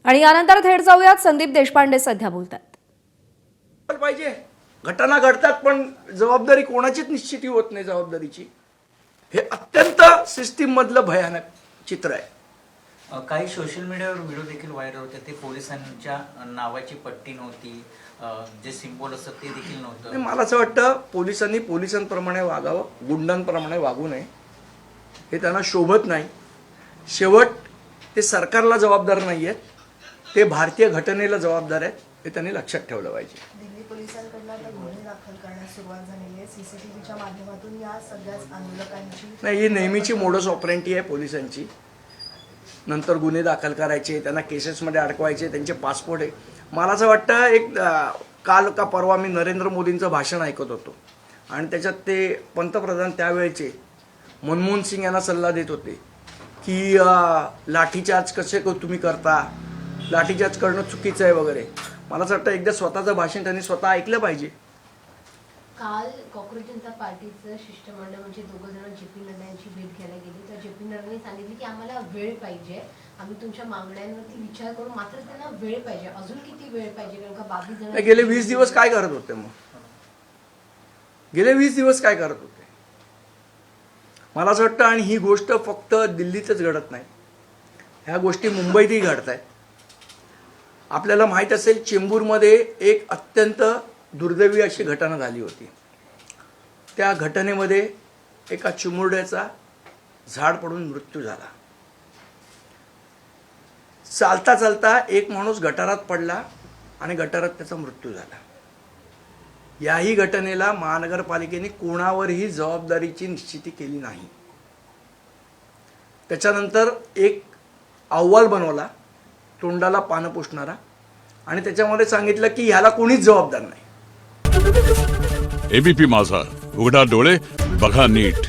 आणि यानंतर थेट जाऊयात संदीप देशपांडे सध्या बोलतात। पाहिजे घटना घडतात पण जबाबदारी कोणाचीच निश्चिती होत नाही जबाबदारीची। हे अत्यंत सिस्टीम मधलं भयानक चित्र आहे। काही सोशल मीडियावर व्हिडिओ देखील व्हायरल होते, ते पोलिसांच्या नावाची पट्टी नव्हती, जे सिम्बॉल असतात ते देखील नव्हतं। मला असं वाटतं पोलिसांनी पोलिसांप्रमाणे वागावं, गुंडांप्रमाणे वागू नये, हे त्यांना शोभत नाही। शेवट ते सरकारला जबाबदार नाही आहेत, ते भारतीय घटनेला जबाबदार आहेत, हे त्यांनी लक्षात ठेवलं पाहिजे। दिल्ली पोलिसांकडून आता गुन्हे दाखल करण्यास सुरुवात झालेली आहे। सीसीटीव्हीच्या माध्यमातून या सगळ्याच आंदोलकांची नाही, ही नेहमीची मोडस ऑपरेंटी आहे पोलिसांची। नंतर गुन्हे दाखल करायचे, त्यांना केसेसमध्ये अडकवायचे, त्यांचे पासपोर्ट आहे। मला असं वाटतं एक काल का परवा मी नरेंद्र मोदींचं भाषण ऐकत होतो आणि त्याच्यात ते पंतप्रधान त्यावेळेचे मनमोहन सिंग यांना सल्ला देत होते की लाठीचार्ज कसे तुम्ही करता, लाठीचार्ज करणं चुकीचं आहे वगैरे। मला असं वाटतं एकदा स्वतःचं भाषण त्यांनी स्वतः ऐकलं पाहिजे। काल काँग्रेस जनता पार्टीचं शिष्टमंडळ म्हणजे दोघं जण जे.पी. नड्डा यांची भेट घ्यायला गेली, तर जे.पी. नड्डांनी सांगितले की आम्हाला वेळ पाहिजे, आम्ही तुमच्या मागण्यांवरती विचार करू, मात्र त्यांना वेळ पाहिजे। अजून किती वेळ पाहिजे? कारण का 22 जण गेले 20 दिवस काय करत होते? मग गेले 20 दिवस काय करत होते? मला असं वाटतं, आणि ही गोष्ट फक्त दिल्लीतच घडत नाही, ह्या गोष्टी मुंबईतही घडत आहेत। आपल्याला माहीत असेल, चेंबूरमध्ये एक अत्यंत दुर्दैवी अशी घटना झाली होती। त्या घटनेमध्ये एका चिमुरड्याचा झाड पडून मृत्यू झाला। चालता चालता एक माणूस गटारात पडला आणि गटारात त्याचा मृत्यू झाला। याही घटनेला महानगरपालिकेने कोणावरही जबाबदारीची निश्चिती केली नाही। त्याच्यानंतर एक अहवाल बनवला, तोंडाला पानं पुसणारा, आणि त्याच्यामध्ये सांगितलं की ह्याला कोणीच जबाबदार नाही। एबीपी माझा, उघडा डोळे बघा नीट।